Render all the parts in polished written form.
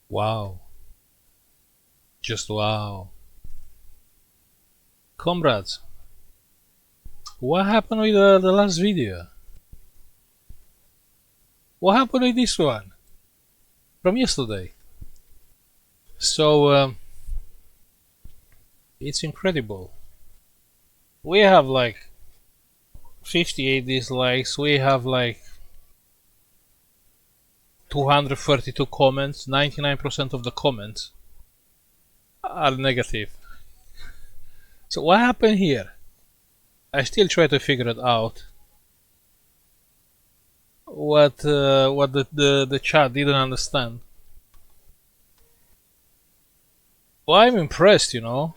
Wow. Just wow. Comrades, what happened with the last video? What happened with this one? From yesterday. So, it's incredible. We have like 58 dislikes, we have like 232 comments, 99% of the comments are negative. So, what happened here? I still try to figure it out. What the chat didn't understand. Well, I'm impressed, you know.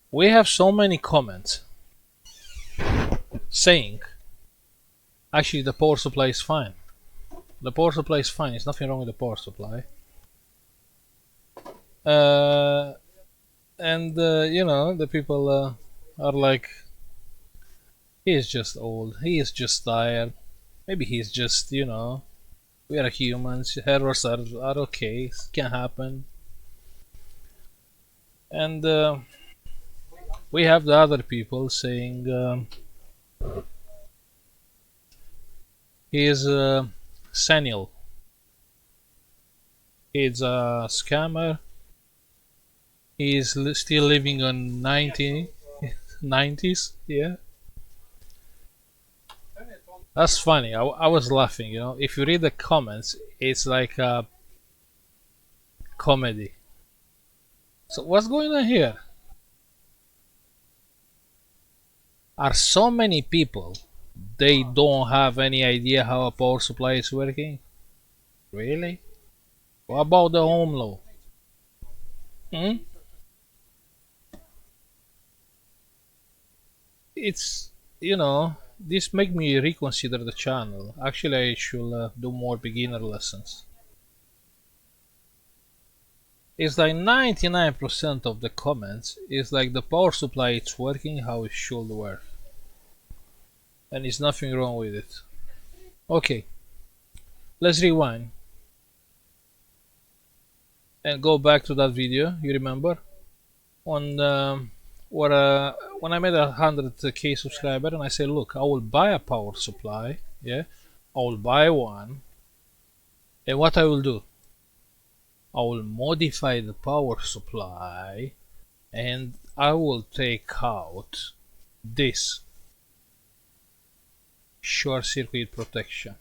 We have so many comments saying actually the power supply is fine. The power supply is fine. There's nothing wrong with the power supply. Uh, and you know, the people are like, he is just old. He is just tired. Maybe he's just, you know, we are humans. Errors are okay. It can happen. And we have the other people saying he is senile. He's a scammer. He is still living on 90s. Yeah. That's funny. I was laughing, you know. If you read the comments, it's like a comedy. So what's going on here? Are so many people they don't have any idea how a power supply is working? Really? What about the Ohm law? Hmm? It's, you know, this make me reconsider the channel. Actually, I should do more beginner lessons. It's like 99% of the comments is like the power supply it's working how it should work. And there's nothing wrong with it. Okay, let's rewind and go back to that video. You remember on what when I made 100k subscriber and I say, look, I will buy a power supply. Yeah, I will buy one, and what I will do, I will modify the power supply, and I will take out this short circuit protection.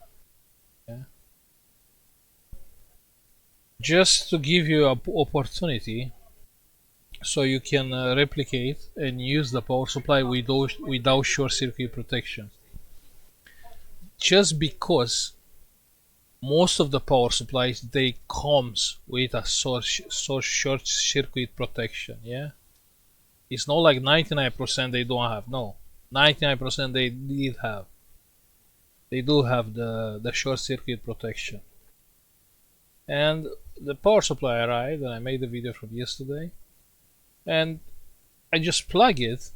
Yeah? Just to give you an opportunity so you can replicate and use the power supply without short circuit protection. Just because most of the power supplies they comes with a short circuit protection. Yeah, it's not like 99% they don't have. No, 99% they did have. They do have the short circuit protection. And the power supply arrived, and I made the video from yesterday, and I just plug it.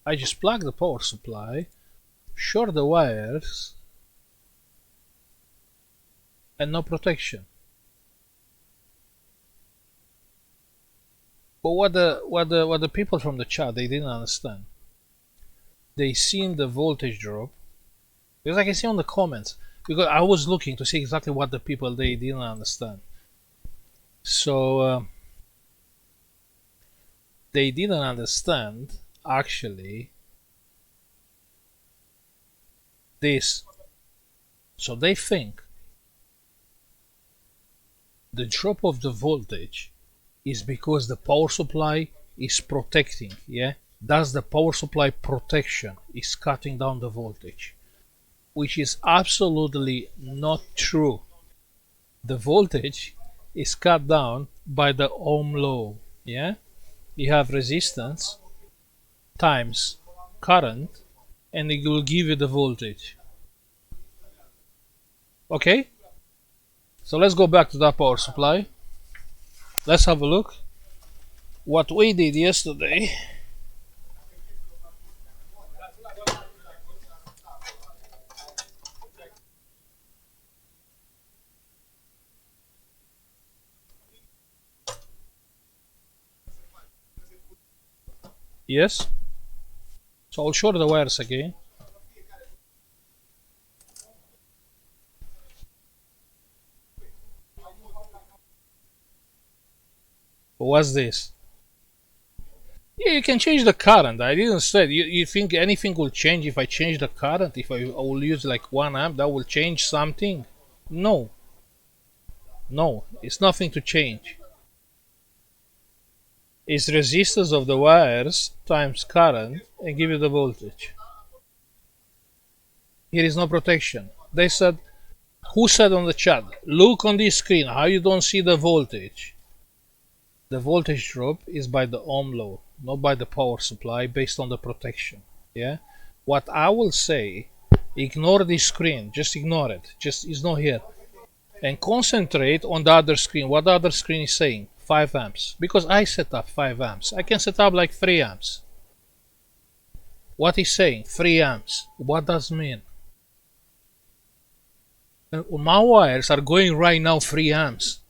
I just plug the power supply, short the wires, and no protection. But what the people from the chat they didn't understand, they seen the voltage drop, because I can see on the comments, because I was looking to see exactly what the people they didn't understand. So they didn't understand actually this. So they think the drop of the voltage is because the power supply is protecting. Yeah, that's the power supply protection is cutting down the voltage, which is absolutely not true. The voltage is cut down by the Ohm law. Yeah, you have resistance times current, and it will give you the voltage. Okay, so let's go back to that power supply. Let's have a look what we did yesterday. Yes. So I'll short the wires again. What's this? Yeah, you can change the current. I didn't say. You think anything will change if I change the current? If I will use like 1 amp, that will change something? No, no, it's nothing to change. It's resistance of the wires times current and give you the voltage. Here is no protection. They said, who said on the chat, look on this screen, how you don't see the voltage? The voltage drop is by the ohm law, not by the power supply based on the protection. Yeah. What I will say, ignore this screen, just ignore it. Just it's not here. And concentrate on the other screen. What the other screen is saying? 5 amps. Because I set up 5 amps. I can set up like 3 amps. What is saying? 3 amps. What does it mean? My wires are going right now 3 amps.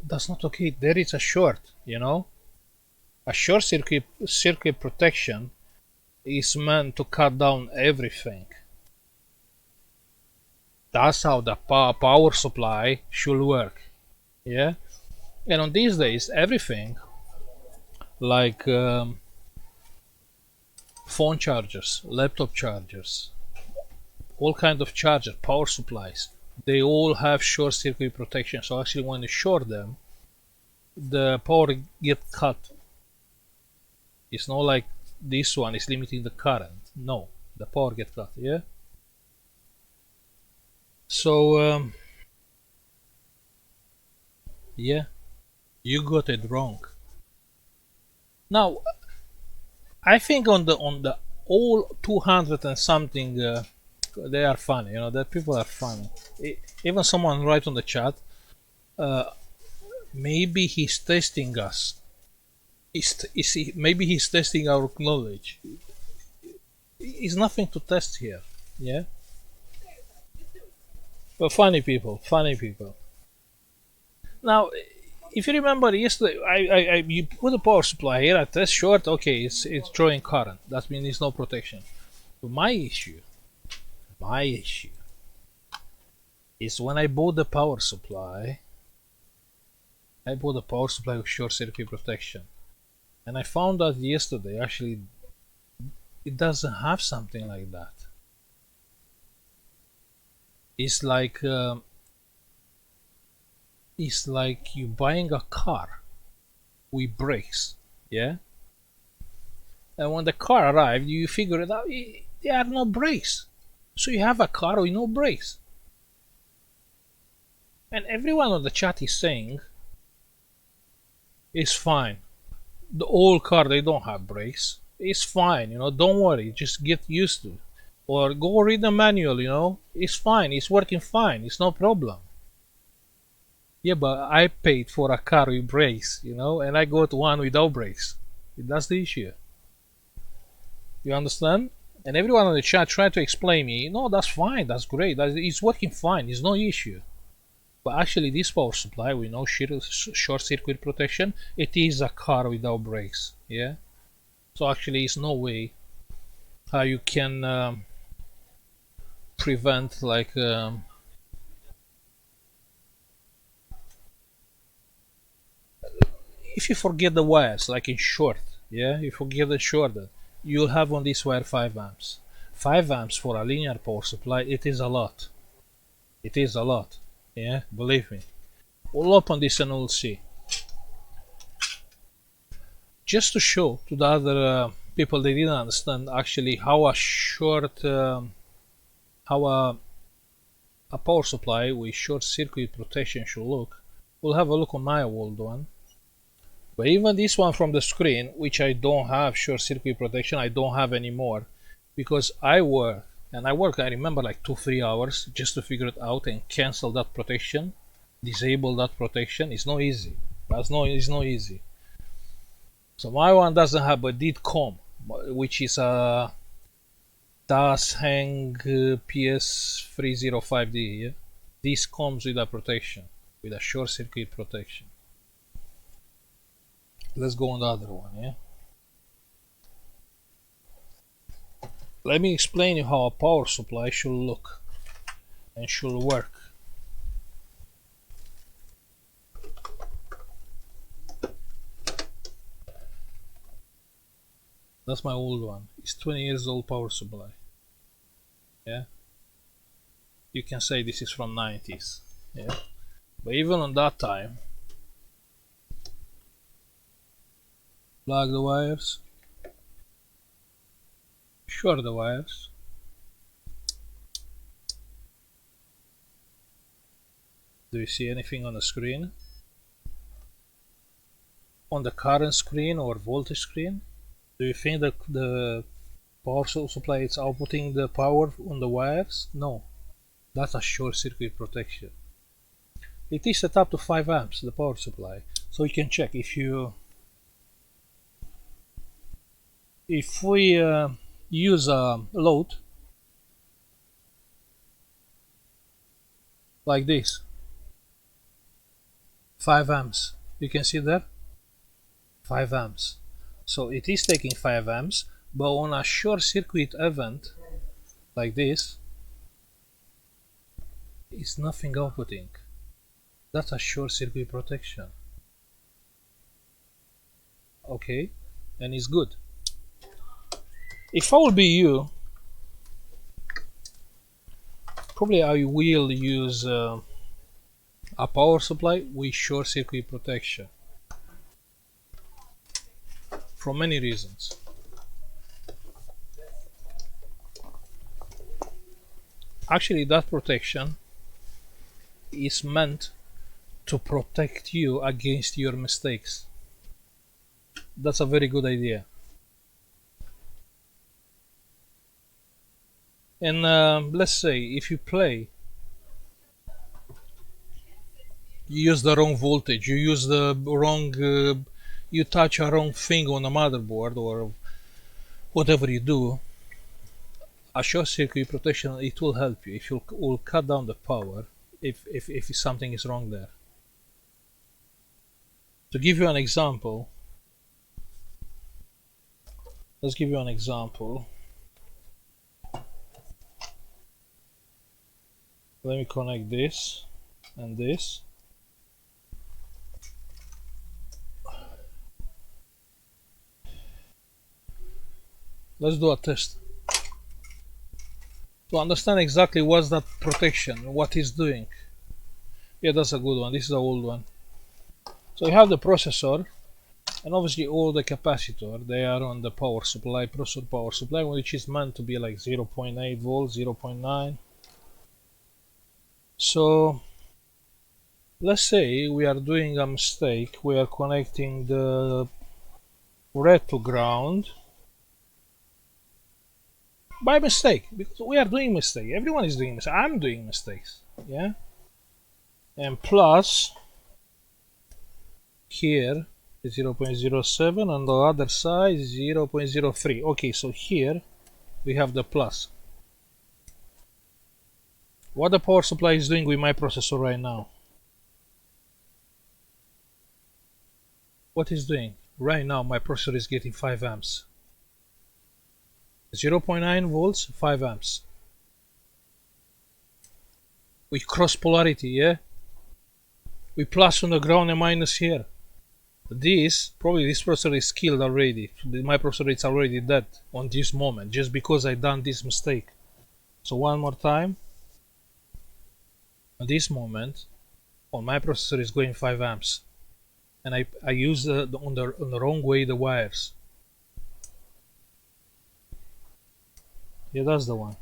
That's not okay. There is a short, you know. A short circuit protection is meant to cut down everything. That's how the power supply should work. Yeah. And on these days, everything like phone chargers, laptop chargers, all kind of chargers, power supplies, they all have short circuit protection. So actually when you short them, the power get cut. It's not like this one is limiting the current. No, the power get cut. Yeah. So yeah, you got it wrong. Now I think on the all 200 and something, they are funny. You know, that people are funny. Even someone write on the chat, maybe he's testing us. Maybe he's testing our knowledge. It's nothing to test here. Yeah. But funny people, funny people. Now, if you remember yesterday, you put a power supply here. I test short. Okay, it's drawing current. That means it's no protection. But my issue is when I bought the power supply. I bought a power supply with short circuit protection, and I found out yesterday actually it doesn't have something like that. It's like you buying a car with brakes, yeah. And when the car arrived, you figure it out. There are no brakes, so you have a car with no brakes. And everyone on the chat is saying it's fine. The old car, they don't have brakes. It's fine, you know, don't worry, just get used to it. Or go read the manual, you know, it's fine, it's working fine, it's no problem. Yeah, but I paid for a car with brakes, you know, and I got one without brakes. That's the issue. You understand? And everyone on the chat tried to explain me, no, that's fine, that's great, it's working fine, it's no issue. But actually this power supply with no short circuit protection, it is a car without brakes. Yeah. So actually it's no way how you can prevent like if you forget the wires, like in short, yeah, you forget the short, you'll have on this wire 5 amps. 5 amps for a linear power supply, it is a lot. It is a lot. Yeah, believe me. We'll open this and we'll see. Just to show to the other people they didn't understand actually how a short, how a power supply with short circuit protection should look. We'll have a look on my old one. But even this one from the screen, which I don't have short circuit protection, I don't have anymore because I work. And I remember like 2-3 hours just to figure it out and cancel that protection, disable that protection. It's not easy. It's not easy. So my one doesn't have, but did come, which is a Dasheng PS305D. Yeah? This comes with a protection, with a short circuit protection. Let's go on the other one, yeah? Let me explain you how a power supply should look and should work. That's my old one. It's 20 years old power supply. Yeah? You can say this is from 90s. Yeah? But even on that time, plug the wires, short the wires, do you see anything on the screen? On the current screen or voltage screen? Do you think that the power supply is outputting the power on the wires? No. That's a short circuit protection. It is set up to 5 amps, the power supply. So you can check if we use a load like this, 5 amps, you can see there, 5 amps. So it is taking 5 amps, but on a short circuit event like this, it's nothing outputting. That's a short circuit protection. Okay, and it's good. If I will be you, probably I will use a power supply with short circuit protection for many reasons. Actually, that protection is meant to protect you against your mistakes. That's a very good idea. And let's say if you play, you use the wrong voltage, you use the wrong, you touch a wrong thing on the motherboard or whatever you do, a short circuit protection, it will help you. If you will cut down the power if something is wrong there. To give you an example, let's give you an example. Let me connect this and this. Let's do a test to understand exactly what's that protection, what it's doing. Yeah, that's a good one. This is the old one. So you have the processor and obviously all the capacitor, they are on the power supply, processor power supply, which is meant to be like 0.8 volts, 0.9. So let's say we are doing a mistake. We are connecting the red to ground by mistake, because we are doing mistake. Everyone is doing mistakes. I'm doing mistakes. Yeah. And plus here is 0.07, on the other side 0.03. Okay, so here we have the plus. What the power supply is doing with my processor right now? What is doing? Right now my processor is getting 5 amps. 0.9 volts, 5 amps. With cross polarity, yeah? With plus on the ground and minus here. Probably this processor is killed already. My processor is already dead on this moment, just because I done this mistake. So one more time. At this moment, on my processor is going 5 amps. And I use on the wrong way the wires. Yeah, that's the one.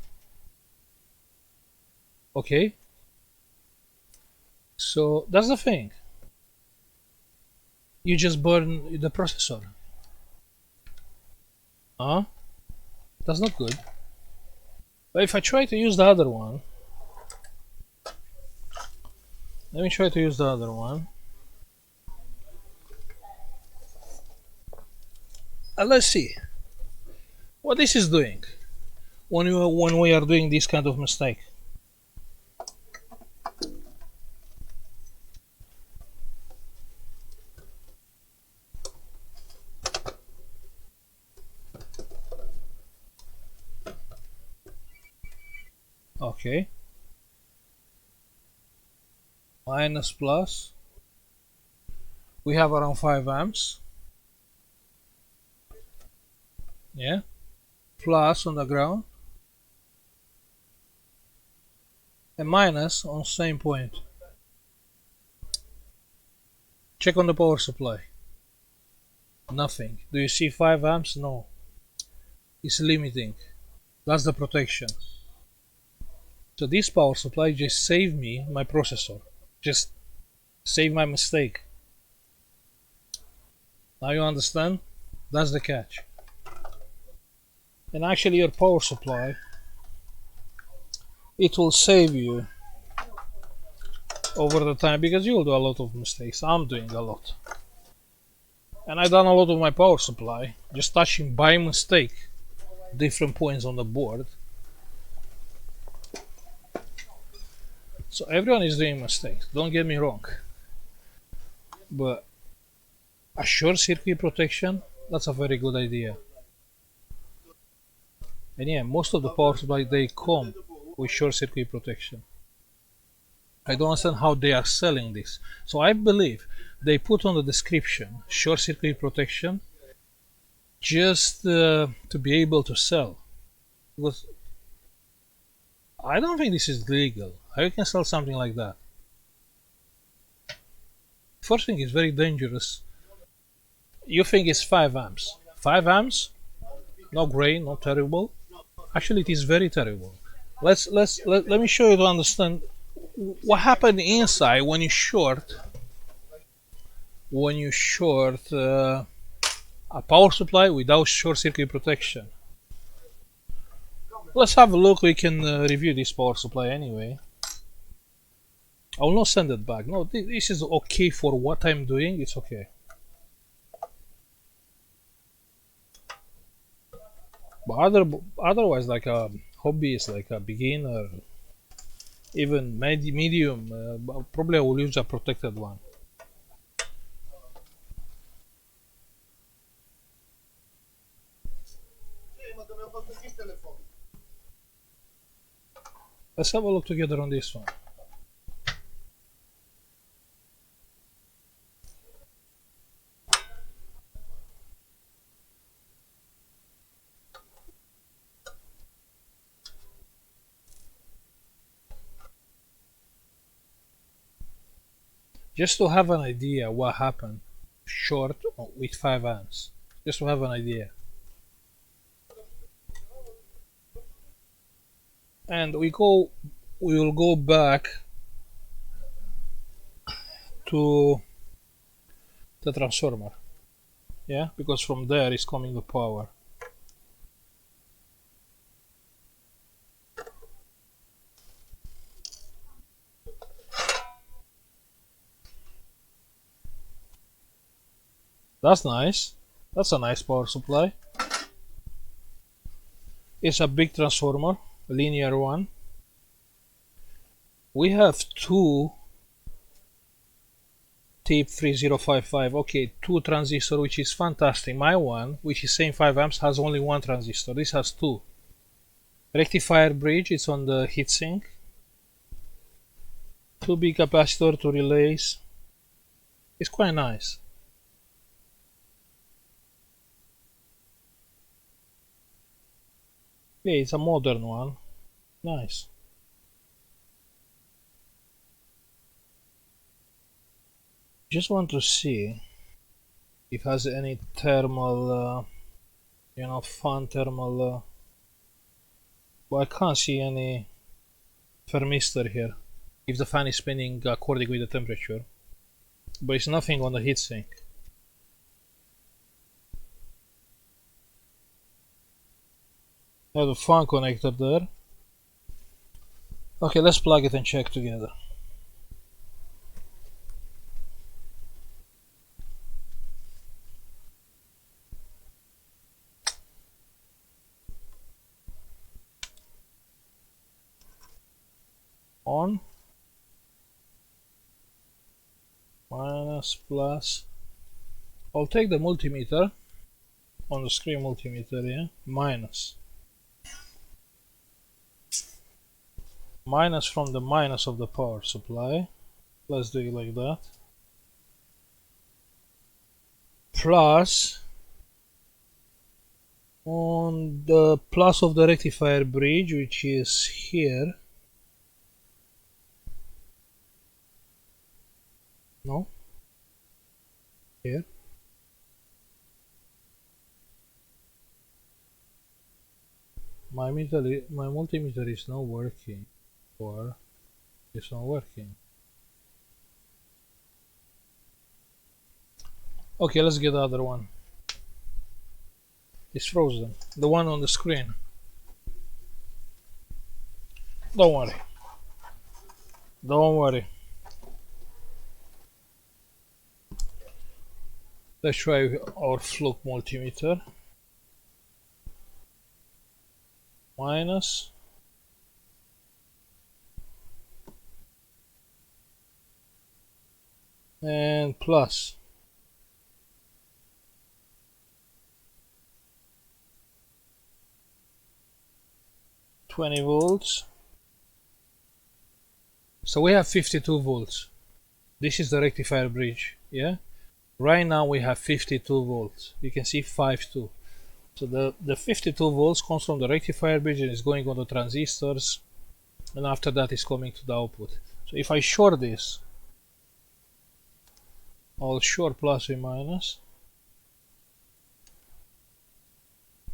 Okay. So that's the thing. You just burn the processor. Huh? That's not good. But if I try to use the other one, let me try to use the other one. And let's see what this is doing when we are doing this kind of mistake. Okay. Minus plus. We have around 5 amps. Yeah. Plus on the ground. And minus on same point. Check on the power supply. Nothing. Do you see 5 amps? No. It's limiting. That's the protection. So this power supply just saved me my processor. Just saved my mistake. Now you understand? That's the catch. And actually your power supply, it will save you over the time because you will do a lot of mistakes. I'm doing a lot. And I done a lot of my power supply just touching by mistake different points on the board. So everyone is doing mistakes, don't get me wrong. But a short circuit protection, that's a very good idea. And yeah, most of the power supply they come with short circuit protection. I don't understand how they are selling this. So I believe they put on the description short circuit protection just to be able to sell. Because I don't think this is legal. How you can sell something like that? First thing is very dangerous. You think it's 5 amps. 5 amps? Not great, not terrible. Actually, it is very terrible. Let me show you to understand what happened inside when you short a power supply without short circuit protection. Let's have a look. We can review this power supply anyway. I will not send it back. No, this is okay for what I'm doing. It's okay. But otherwise, like a hobbyist, like a beginner, even medium, probably I will use a protected one. Let's have a look together on this one. Just to have an idea what happened short with 5 amps. Just to have an idea. And we will go back to the transformer. Yeah, because from there is coming the power. That's nice. That's a nice power supply. It's a big transformer, linear one. We have two tape 3055. Okay, two transistor, which is fantastic. My one, which is same 5 amps, has only one transistor. This has two. Rectifier bridge, it's on the heatsink. 2 big capacitor, 2 relays. It's quite nice. Yeah, it's a modern one. Nice. Just want to see if it has any thermal, fun thermal. But I can't see any thermistor here. If the fan is spinning according with the temperature. But it's nothing on the heatsink. I have a fan connector there. Okay, let's plug it and check together. On. Minus, plus. I'll take the multimeter. On the screen multimeter, yeah. Minus. minus from the minus of the power supply. Let's do it like that. Plus on the plus of the rectifier bridge, which is here. No? Here. My multimeter is not working, or it's not working. Okay, let's get the other one. It's frozen. The one on the screen. Don't worry. Don't worry. Let's try our Fluke multimeter. Minus. And plus. $20. So we have 52 volts. This is the rectifier bridge, yeah? Right now we have 52 volts. You can see 52. So the 52 volts comes from the rectifier bridge and is going on the transistors, and after that is coming to the output. So if I short this, I'll short plus and minus.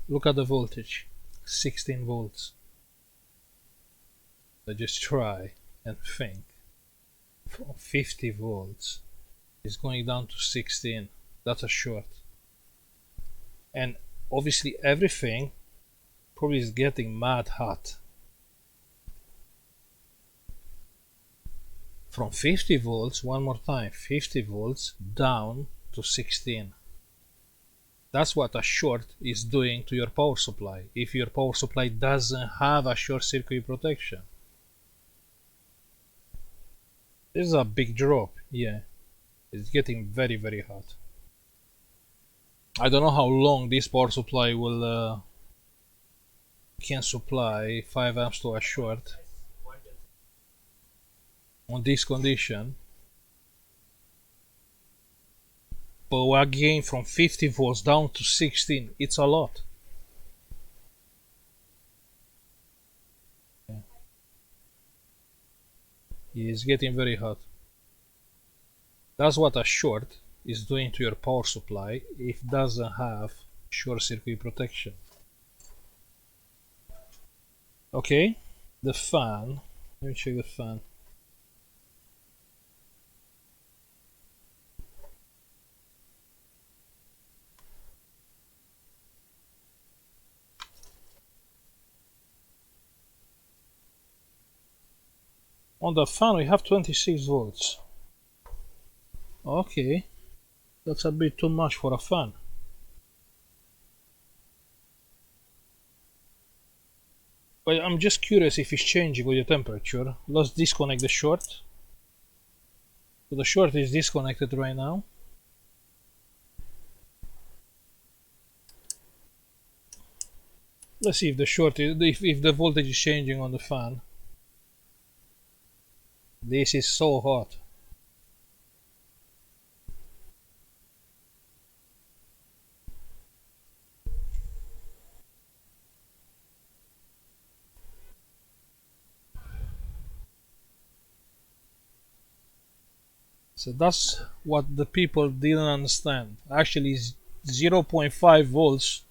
Look at the voltage, 16 volts. So just try and think. From 50 volts is going down to 16. That's a short. And obviously everything probably is getting mad hot. From 50 volts, one more time, 50 volts down to 16. That's what a short is doing to your power supply if your power supply doesn't have a short circuit protection. This is a big drop, yeah. It's getting very, very hot. I don't know how long this power supply will can supply 5 amps to a short on this condition. But again, from 50 volts down to 16, it's a lot. Yeah. It's getting very hot. That's what a short is doing to your power supply if it doesn't have short circuit protection. Okay, the fan. Let me check the fan. On the fan we have 26 volts. Okay, that's a bit too much for a fan. But I'm just curious if it's changing with the temperature. Let's disconnect the short. So the short is disconnected right now. Let's see if the short is, if the voltage is changing on the fan. This is so hot. So that's what the people didn't understand. Actually, 0.5 volts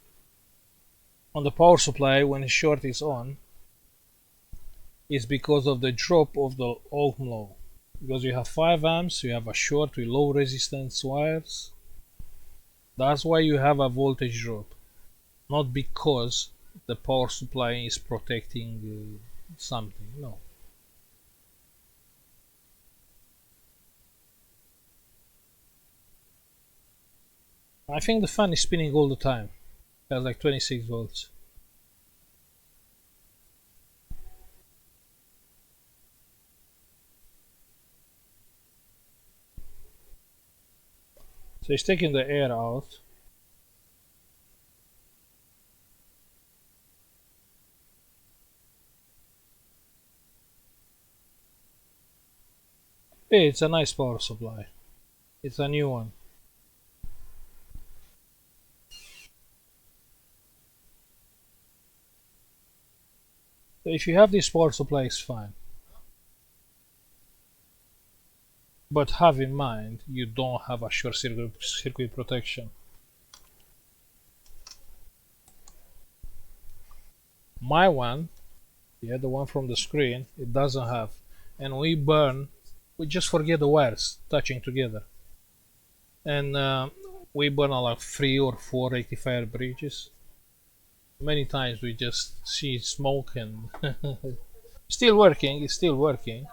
on the power supply when the short is on is because of the drop of the ohm law. Because you have 5 amps, you have a short with low resistance wires. That's why you have a voltage drop, not because the power supply is protecting something. No. I think the fan is spinning all the time. It has like 26 volts. So it's taking the air out. Hey, it's a nice power supply. It's a new one. So if you have this power supply, it's fine. But have in mind, you don't have a short circuit protection. My one, yeah, the one from the screen, it doesn't have. And we just forget the wires touching together. And we burn like 3 or 4 rectifier bridges. Many times we just see smoke and still working, it's still working.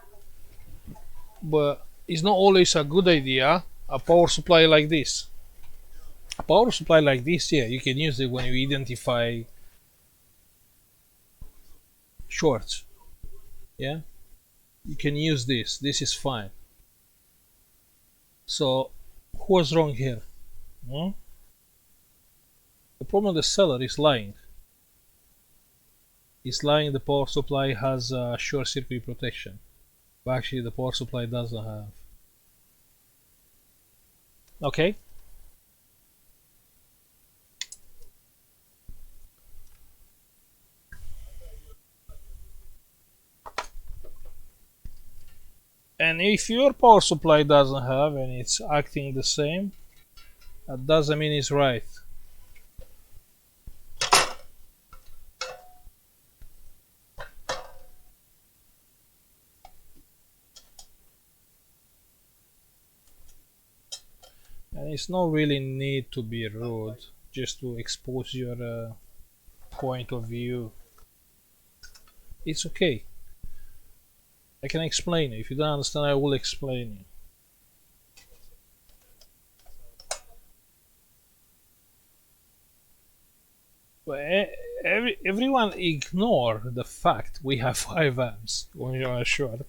But it's not always a good idea, a power supply like this. A power supply like this, yeah, you can use it when you identify shorts. Yeah, you can use this. This is fine. So, who was wrong here? Hmm? The problem the seller is lying. He's lying the power supply has short circuit protection. But actually the power supply doesn't have. Okay? And if your power supply doesn't have and it's acting the same, that doesn't mean it's right. And it's not really need to be rude, just to expose your point of view. It's okay. I can explain it. If you don't understand, I will explain it. But everyone ignore the fact we have 5 amps when you are short,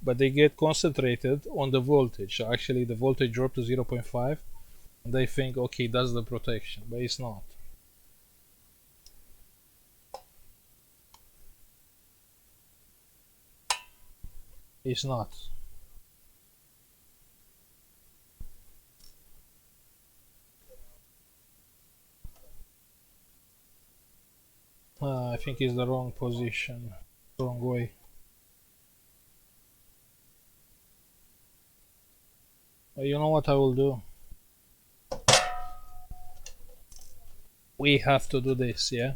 but they get concentrated on the voltage. So actually the voltage dropped to 0.5 and they think, okay, that's the protection, but it's not. It's not. I think it's the wrong position, wrong way. You know what I will do? We have to do this, yeah?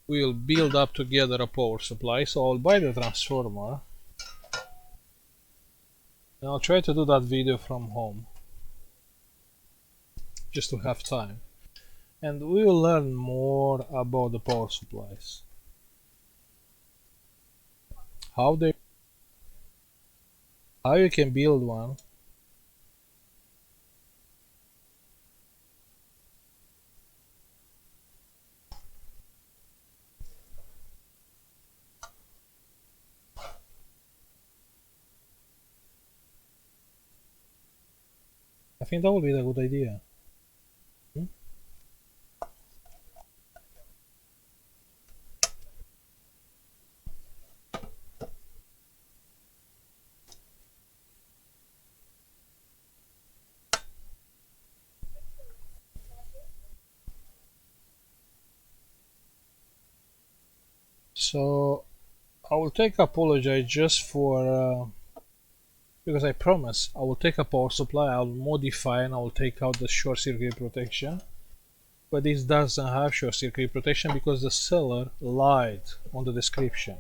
We'll build up together a power supply, so I'll buy the transformer. And I'll try to do that video from home, just to have time. And we will learn more about the power supplies. How you can build one. I think that would be a good idea. Hmm? So I will take apologize just for because I promise I will take a power supply, I will modify and I will take out the short circuit protection. But this doesn't have short circuit protection because the seller lied on the description.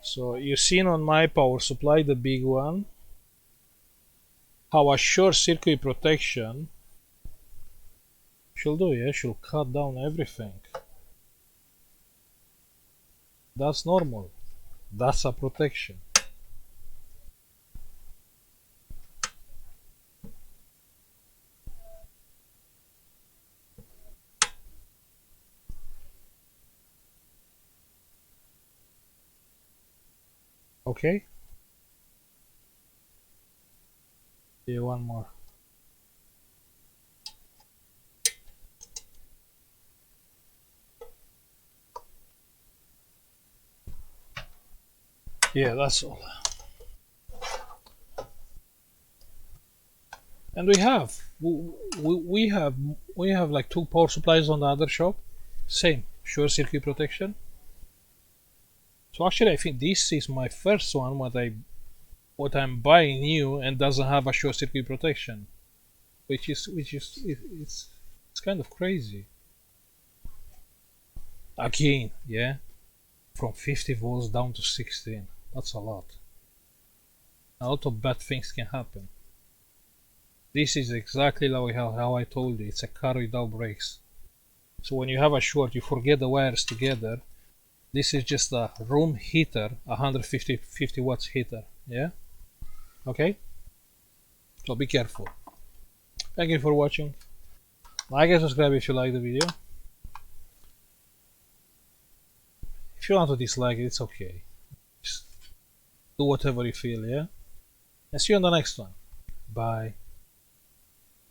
So you've seen on my power supply, the big one, how a short circuit protection should do, yeah, should cut down everything. That's normal. That's a protection. Okay? Yeah, one more. Yeah, that's all. And we have like two power supplies on the other shop. Same short circuit protection. So actually, I think this is my first one. What I'm buying new and doesn't have a short circuit protection, it's kind of crazy. Again, yeah, from 50 volts down to 16. That's a lot. A lot of bad things can happen. This is exactly how I told you. It's a car without brakes. So when you have a short, you forget the wires together. This is just a room heater, 150 watts heater. Yeah. Okay. So be careful. Thank you for watching. Like and subscribe if you like the video. If you want to dislike it, it's okay. Just do whatever you feel, yeah? And see you on the next one. Bye.